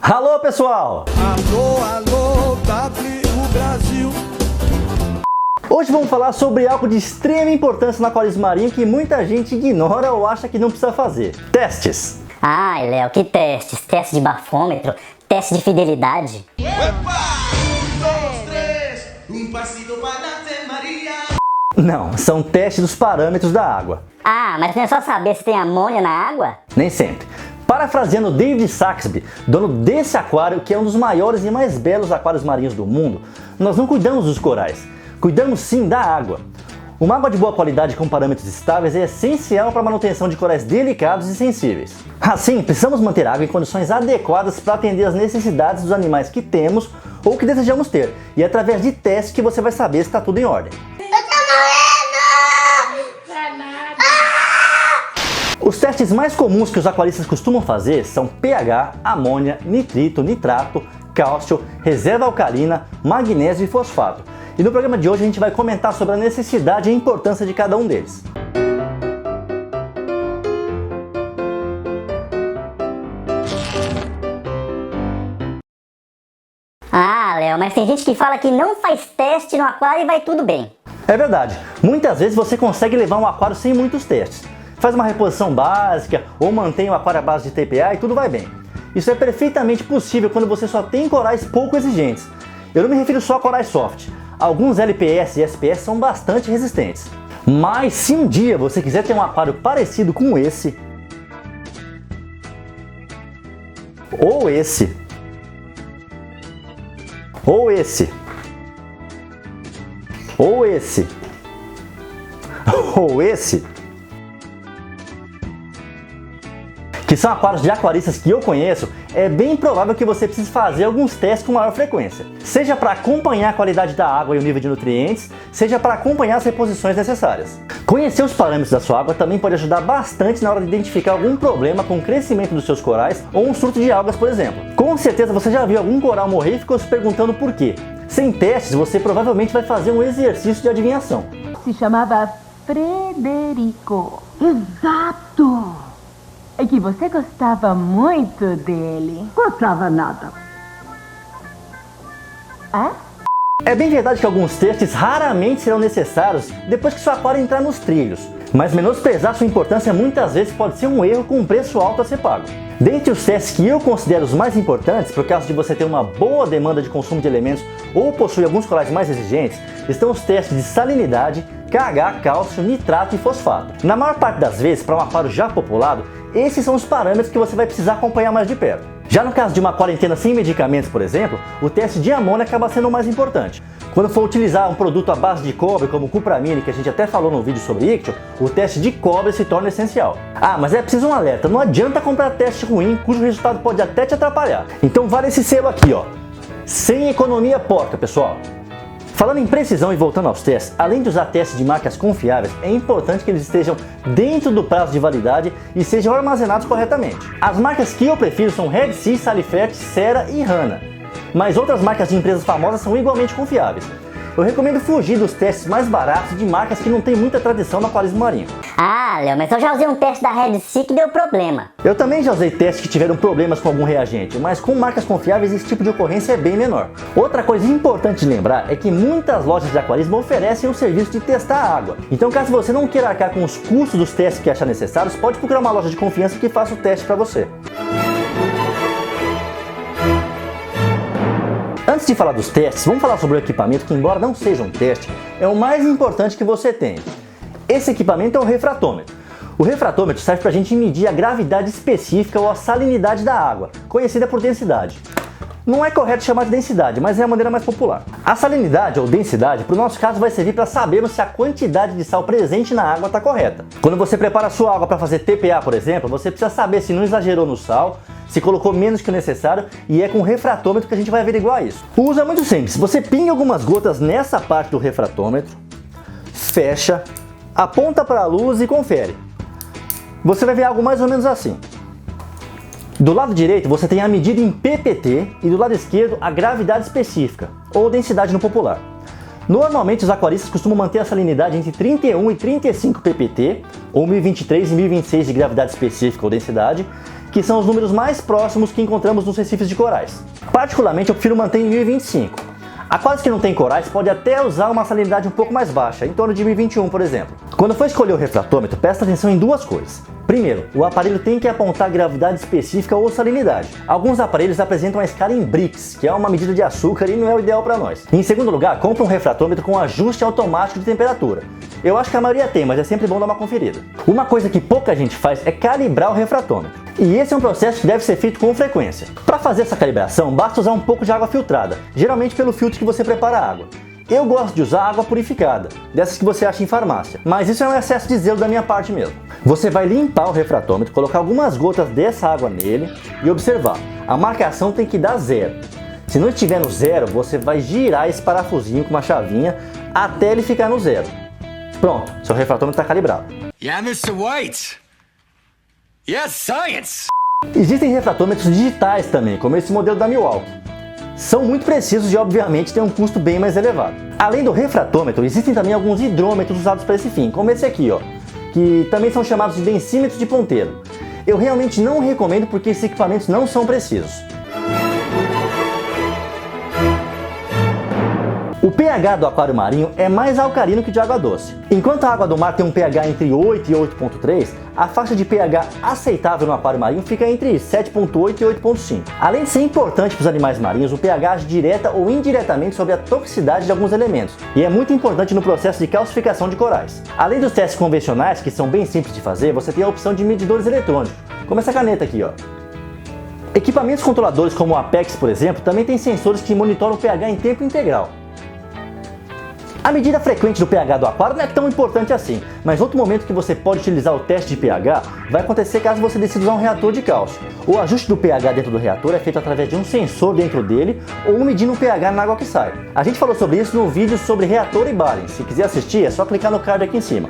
Alô, pessoal! Alô, alô, W Brasil. Hoje vamos falar sobre algo de extrema importância no aquarismo marinho que muita gente ignora ou acha que não precisa fazer. Testes. Ai, Léo, que testes? Teste de bafômetro? Teste de fidelidade? Passito para Maria. Não, são testes dos parâmetros da água. Ah, mas não é só saber se tem amônia na água? Nem sempre. Parafraseando David Saxby, dono desse aquário, que é um dos maiores e mais belos aquários marinhos do mundo, nós não cuidamos dos corais, cuidamos sim da água. Uma água de boa qualidade com parâmetros estáveis é essencial para a manutenção de corais delicados e sensíveis. Assim, precisamos manter a água em condições adequadas para atender às necessidades dos animais que temos ou que desejamos ter, e é através de testes que você vai saber se está tudo em ordem. Os testes mais comuns que os aquaristas costumam fazer são pH, amônia, nitrito, nitrato, cálcio, reserva alcalina, magnésio e fosfato. E no programa de hoje a gente vai comentar sobre a necessidade e a importância de cada um deles. Ah, Léo, mas tem gente que fala que não faz teste no aquário e vai tudo bem. É verdade, muitas vezes você consegue levar um aquário sem muitos testes. Faz uma reposição básica ou mantém o aquário à base de TPA e tudo vai bem. Isso é perfeitamente possível quando você só tem corais pouco exigentes. Eu não me refiro só a corais soft. Alguns LPS e SPS são bastante resistentes. Mas se um dia você quiser ter um aquário parecido com esse, ou esse, ou esse, ou esse, ou esse, que são aquários de aquaristas que eu conheço, é bem provável que você precise fazer alguns testes com maior frequência. Seja para acompanhar a qualidade da água e o nível de nutrientes, seja para acompanhar as reposições necessárias. Conhecer os parâmetros da sua água também pode ajudar bastante na hora de identificar algum problema com o crescimento dos seus corais ou um surto de algas, por exemplo. Com certeza você já viu algum coral morrer e ficou se perguntando por quê. Sem testes, você provavelmente vai fazer um exercício de adivinhação. Se chamava Frederico. Exato! É que você gostava muito dele. Gostava nada. Ah? É bem verdade que alguns testes raramente serão necessários depois que seu aquário entrar nos trilhos, mas menosprezar sua importância muitas vezes pode ser um erro com um preço alto a ser pago. Dentre os testes que eu considero os mais importantes, por causa de você ter uma boa demanda de consumo de elementos ou possuir alguns corais mais exigentes, estão os testes de salinidade, KH, cálcio, nitrato e fosfato. Na maior parte das vezes, para um aquário já populado, esses são os parâmetros que você vai precisar acompanhar mais de perto. Já no caso de uma quarentena sem medicamentos, por exemplo, o teste de amônia acaba sendo o mais importante. Quando for utilizar um produto à base de cobre, como o cupramine, que a gente até falou no vídeo sobre ictio, o teste de cobre se torna essencial. Ah, mas é preciso um alerta, não adianta comprar teste ruim, cujo resultado pode até te atrapalhar. Então vale esse selo aqui, ó. Sem economia porca, pessoal. Falando em precisão e voltando aos testes, além de usar testes de marcas confiáveis, é importante que eles estejam dentro do prazo de validade e sejam armazenados corretamente. As marcas que eu prefiro são Red Sea, Salifert, Cera e Hanna, mas outras marcas de empresas famosas são igualmente confiáveis. Eu recomendo fugir dos testes mais baratos de marcas que não têm muita tradição no aquarismo marinho. Ah, Léo, mas eu já usei um teste da Red Sea que deu problema. Eu também já usei testes que tiveram problemas com algum reagente, mas com marcas confiáveis esse tipo de ocorrência é bem menor. Outra coisa importante de lembrar é que muitas lojas de aquarismo oferecem o serviço de testar a água. Então, caso você não queira arcar com os custos dos testes que achar necessários, pode procurar uma loja de confiança que faça o teste para você. Antes de falar dos testes, vamos falar sobre o equipamento que, embora não seja um teste, é o mais importante que você tem. Esse equipamento é o refratômetro. O refratômetro serve para a gente medir a gravidade específica ou a salinidade da água, conhecida por densidade. Não é correto chamar de densidade, mas é a maneira mais popular. A salinidade ou densidade, para o nosso caso, vai servir para sabermos se a quantidade de sal presente na água está correta. Quando você prepara a sua água para fazer TPA, por exemplo, você precisa saber se não exagerou no sal, se colocou menos que o necessário, e é com o refratômetro que a gente vai averiguar isso. O uso é muito simples. Você pinga algumas gotas nessa parte do refratômetro, fecha, aponta para a luz e confere. Você vai ver algo mais ou menos assim. Do lado direito você tem a medida em ppT e do lado esquerdo a gravidade específica, ou densidade no popular. Normalmente os aquaristas costumam manter a salinidade entre 31 e 35 ppt, ou 1023 e 1026 de gravidade específica ou densidade, que são os números mais próximos que encontramos nos recifes de corais. Particularmente eu prefiro manter em 1025. Aquários que não tem corais pode até usar uma salinidade um pouco mais baixa, em torno de 1021, por exemplo. Quando for escolher o refratômetro, presta atenção em duas coisas. Primeiro, o aparelho tem que apontar gravidade específica ou salinidade. Alguns aparelhos apresentam a escala em Brix, que é uma medida de açúcar e não é o ideal para nós. Em segundo lugar, compre um refratômetro com ajuste automático de temperatura. Eu acho que a maioria tem, mas é sempre bom dar uma conferida. Uma coisa que pouca gente faz é calibrar o refratômetro. E esse é um processo que deve ser feito com frequência. Para fazer essa calibração, basta usar um pouco de água filtrada, geralmente pelo filtro que você prepara a água. Eu gosto de usar água purificada, dessas que você acha em farmácia, mas isso é um excesso de zelo da minha parte mesmo. Você vai limpar o refratômetro, colocar algumas gotas dessa água nele e observar. A marcação tem que dar 0. Se não estiver no 0, você vai girar esse parafusinho com uma chavinha até ele ficar no 0. Pronto, seu refratômetro está calibrado. Yeah, Mr. White. Yes, science. Existem refratômetros digitais também, como esse modelo da Milwaukee. São muito precisos e obviamente têm um custo bem mais elevado. Além do refratômetro, existem também alguns hidrômetros usados para esse fim, como esse aqui, ó, que também são chamados de densímetros de ponteiro. Eu realmente não recomendo porque esses equipamentos não são precisos. O pH do aquário marinho é mais alcalino que de água doce. Enquanto a água do mar tem um pH entre 8 e 8.3, a faixa de pH aceitável no aquário marinho fica entre 7.8 e 8.5. Além de ser importante para os animais marinhos, o pH age direta ou indiretamente sobre a toxicidade de alguns elementos, e é muito importante no processo de calcificação de corais. Além dos testes convencionais, que são bem simples de fazer, você tem a opção de medidores eletrônicos, como essa caneta aqui, ó. Equipamentos controladores como o Apex, por exemplo, também tem sensores que monitoram o pH em tempo integral. A medida frequente do pH do aquário não é tão importante assim, mas outro momento que você pode utilizar o teste de pH vai acontecer caso você decida usar um reator de cálcio. O ajuste do pH dentro do reator é feito através de um sensor dentro dele ou medindo o pH na água que sai. A gente falou sobre isso no vídeo sobre reator e Barents. Se quiser assistir, é só clicar no card aqui em cima.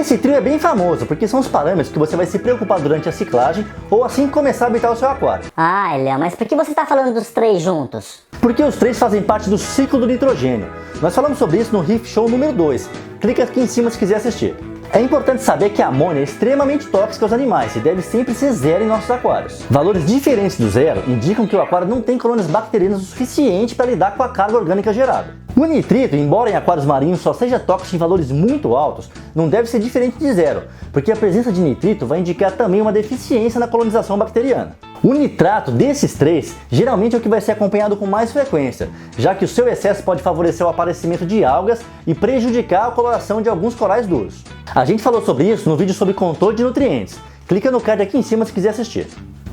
Esse trio é bem famoso, porque são os parâmetros que você vai se preocupar durante a ciclagem ou assim que começar a habitar o seu aquário. Ah, Léo, mas por que você tá falando dos três juntos? Porque os três fazem parte do ciclo do nitrogênio. Nós falamos sobre isso no Riff Show número 2. Clica aqui em cima se quiser assistir. É importante saber que a amônia é extremamente tóxica aos animais e deve sempre ser 0 em nossos aquários. Valores diferentes do 0 indicam que o aquário não tem colônias bacterianas o suficiente para lidar com a carga orgânica gerada. O nitrito, embora em aquários marinhos só seja tóxico em valores muito altos, não deve ser diferente de 0, porque a presença de nitrito vai indicar também uma deficiência na colonização bacteriana. O nitrato desses três geralmente é o que vai ser acompanhado com mais frequência, já que o seu excesso pode favorecer o aparecimento de algas e prejudicar a coloração de alguns corais duros. A gente falou sobre isso no vídeo sobre controle de nutrientes. Clica no card aqui em cima se quiser assistir.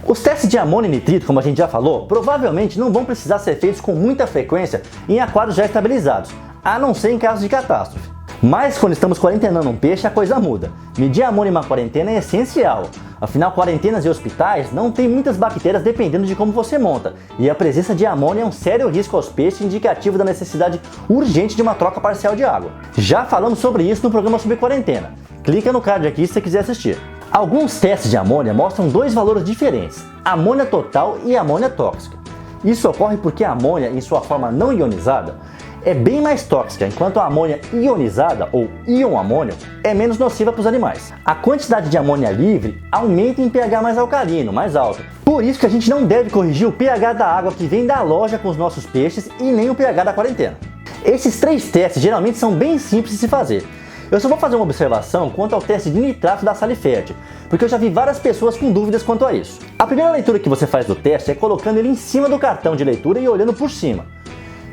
Os testes de amônia e nitrito, como a gente já falou, provavelmente não vão precisar ser feitos com muita frequência em aquários já estabilizados, a não ser em caso de catástrofe. Mas quando estamos quarentenando um peixe, a coisa muda. Medir amônia em uma quarentena é essencial. Afinal, quarentenas e hospitais não tem muitas bactérias dependendo de como você monta, e a presença de amônia é um sério risco aos peixes, indicativo da necessidade urgente de uma troca parcial de água. Já falamos sobre isso no programa sobre quarentena. Clica no card aqui se você quiser assistir. Alguns testes de amônia mostram dois valores diferentes, amônia total e amônia tóxica. Isso ocorre porque a amônia, em sua forma não ionizada, é bem mais tóxica, enquanto a amônia ionizada, ou íon-amônio, é menos nociva para os animais. A quantidade de amônia livre aumenta em pH mais alcalino, mais alto. Por isso que a gente não deve corrigir o pH da água que vem da loja com os nossos peixes e nem o pH da quarentena. Esses três testes geralmente são bem simples de se fazer. Eu só vou fazer uma observação quanto ao teste de nitrato da Salifert, porque eu já vi várias pessoas com dúvidas quanto a isso. A primeira leitura que você faz do teste é colocando ele em cima do cartão de leitura e olhando por cima.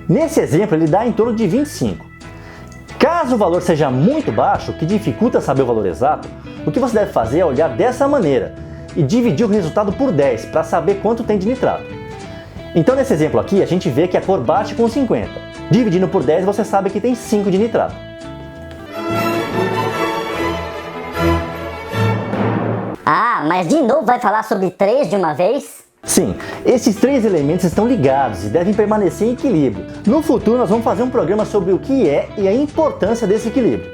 Nesse exemplo ele dá em torno de 25. Caso o valor seja muito baixo, que dificulta saber o valor exato, o que você deve fazer é olhar dessa maneira e dividir o resultado por 10 para saber quanto tem de nitrato. Então nesse exemplo aqui a gente vê que a cor bate com 50. Dividindo por 10 você sabe que tem 5 de nitrato. Ah, mas de novo vai falar sobre 3 de uma vez? Sim, esses três elementos estão ligados e devem permanecer em equilíbrio. No futuro nós vamos fazer um programa sobre o que é e a importância desse equilíbrio.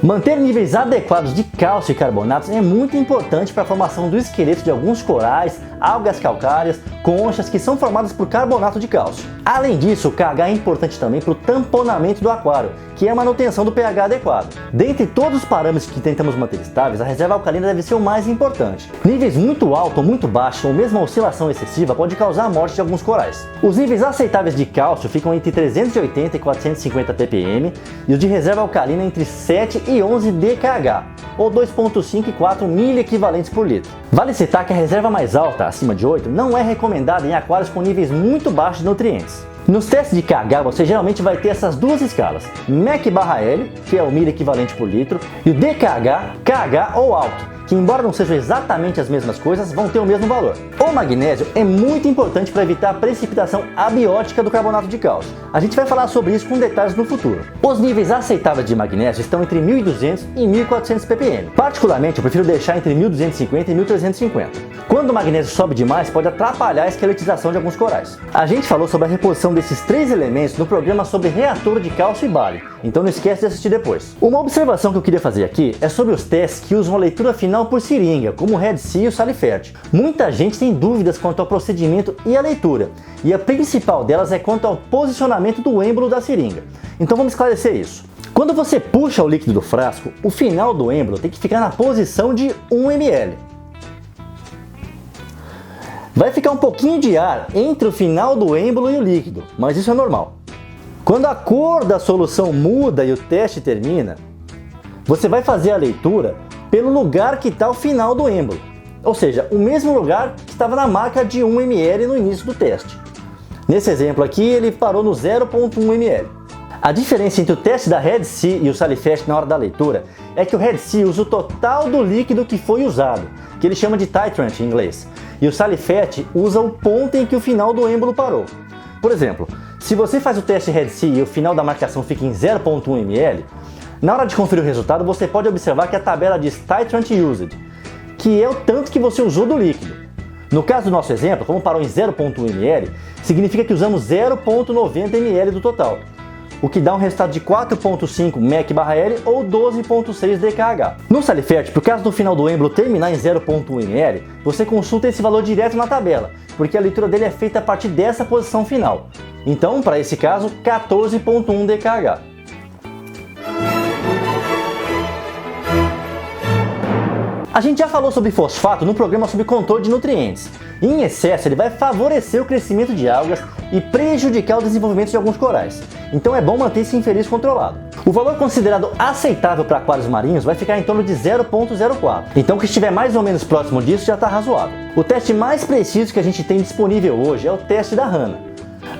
Manter níveis adequados de cálcio e carbonatos é muito importante para a formação do esqueleto de alguns corais, algas calcárias, conchas que são formadas por carbonato de cálcio. Além disso, o KH é importante também para o tamponamento do aquário, que é a manutenção do pH adequado. Dentre todos os parâmetros que tentamos manter estáveis, a reserva alcalina deve ser o mais importante. Níveis muito altos ou muito baixos, ou mesmo a oscilação excessiva, pode causar a morte de alguns corais. Os níveis aceitáveis de cálcio ficam entre 380 e 450 ppm e os de reserva alcalina entre 7 e 11 DKH, ou 2,5 e 4 miliequivalentes por litro. Vale citar que a reserva mais alta, acima de 8, não é recomendada em aquários com níveis muito baixos de nutrientes. Nos testes de KH você geralmente vai ter essas duas escalas, MEC/L, que é o miliequivalente por litro, e o DKH, KH ou alto, que embora não sejam exatamente as mesmas coisas, vão ter o mesmo valor. O magnésio é muito importante para evitar a precipitação abiótica do carbonato de cálcio. A gente vai falar sobre isso com detalhes no futuro. Os níveis aceitáveis de magnésio estão entre 1.200 e 1.400 ppm. Particularmente, eu prefiro deixar entre 1.250 e 1.350. Quando o magnésio sobe demais, pode atrapalhar a esqueletização de alguns corais. A gente falou sobre a reposição desses três elementos no programa sobre reator de cálcio e bário, então não esquece de assistir depois. Uma observação que eu queria fazer aqui é sobre os testes que usam a leitura final por seringa, como o Red-C e o Salifert. Muita gente tem dúvidas quanto ao procedimento e à leitura, e a principal delas é quanto ao posicionamento do êmbolo da seringa. Então vamos esclarecer isso. Quando você puxa o líquido do frasco, o final do êmbolo tem que ficar na posição de 1 ml. Vai ficar um pouquinho de ar entre o final do êmbolo e o líquido, mas isso é normal. Quando a cor da solução muda e o teste termina, você vai fazer a leitura pelo lugar que está o final do êmbolo, ou seja, o mesmo lugar que estava na marca de 1 ml no início do teste. Nesse exemplo aqui, ele parou no 0,1 ml. A diferença entre o teste da Red-C e o Salifert na hora da leitura é que o Red-C usa o total do líquido que foi usado, que ele chama de titrant em inglês, e o Salifert usa o ponto em que o final do êmbolo parou. Por exemplo, se você faz o teste Red-C e o final da marcação fica em 0,1 ml, na hora de conferir o resultado você pode observar que a tabela diz Titrant Used, que é o tanto que você usou do líquido. No caso do nosso exemplo, como parou em 0,1 ml, significa que usamos 0,90 ml do total, o que dá um resultado de 4,5 MEC/L ou 12,6 DKH. No Salifert, por caso do final do êmbolo terminar em 0,1 ml, você consulta esse valor direto na tabela, porque a leitura dele é feita a partir dessa posição final. Então, para esse caso, 14,1 DKH. A gente já falou sobre fosfato no programa sobre controle de nutrientes. Em excesso, ele vai favorecer o crescimento de algas e prejudicar o desenvolvimento de alguns corais. Então é bom manter esse infeliz controlado. O valor considerado aceitável para aquários marinhos vai ficar em torno de 0,04. Então o que estiver mais ou menos próximo disso já está razoável. O teste mais preciso que a gente tem disponível hoje é o teste da Hanna.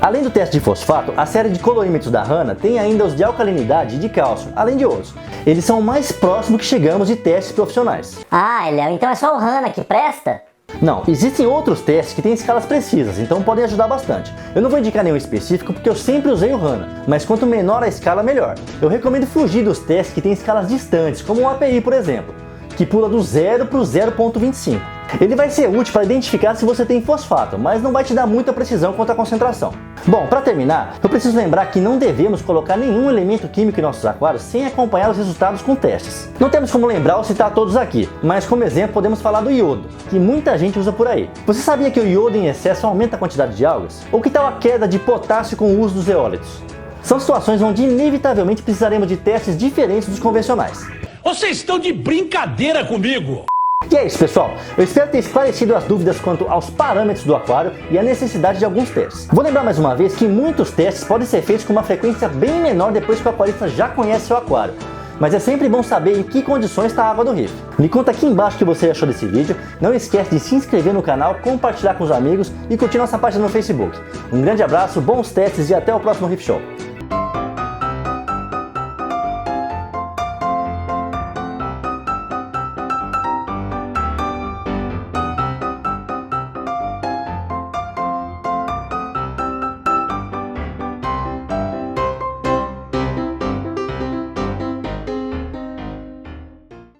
Além do teste de fosfato, a série de colorímetros da Hanna tem ainda os de alcalinidade e de cálcio, além de outros. Eles são o mais próximo que chegamos de testes profissionais. Ah, Léo, então é só o Hanna que presta? Não, existem outros testes que têm escalas precisas, então podem ajudar bastante. Eu não vou indicar nenhum específico porque eu sempre usei o Hanna, mas quanto menor a escala, melhor. Eu recomendo fugir dos testes que têm escalas distantes, como o API, por exemplo, que pula do 0 para o 0,25. Ele vai ser útil para identificar se você tem fosfato, mas não vai te dar muita precisão quanto à concentração. Bom, para terminar, eu preciso lembrar que não devemos colocar nenhum elemento químico em nossos aquários sem acompanhar os resultados com testes. Não temos como lembrar ou citar todos aqui, mas como exemplo podemos falar do iodo, que muita gente usa por aí. Você sabia que o iodo em excesso aumenta a quantidade de algas? Ou que tal a queda de potássio com o uso dos zeólitos? São situações onde inevitavelmente precisaremos de testes diferentes dos convencionais. Vocês estão de brincadeira comigo! E é isso, pessoal. Eu espero ter esclarecido as dúvidas quanto aos parâmetros do aquário e a necessidade de alguns testes. Vou lembrar mais uma vez que muitos testes podem ser feitos com uma frequência bem menor depois que o aquarista já conhece seu aquário. Mas é sempre bom saber em que condições está a água do Reef. Me conta aqui embaixo o que você achou desse vídeo. Não esquece de se inscrever no canal, compartilhar com os amigos e curtir nossa página no Facebook. Um grande abraço, bons testes e até o próximo Reef Show.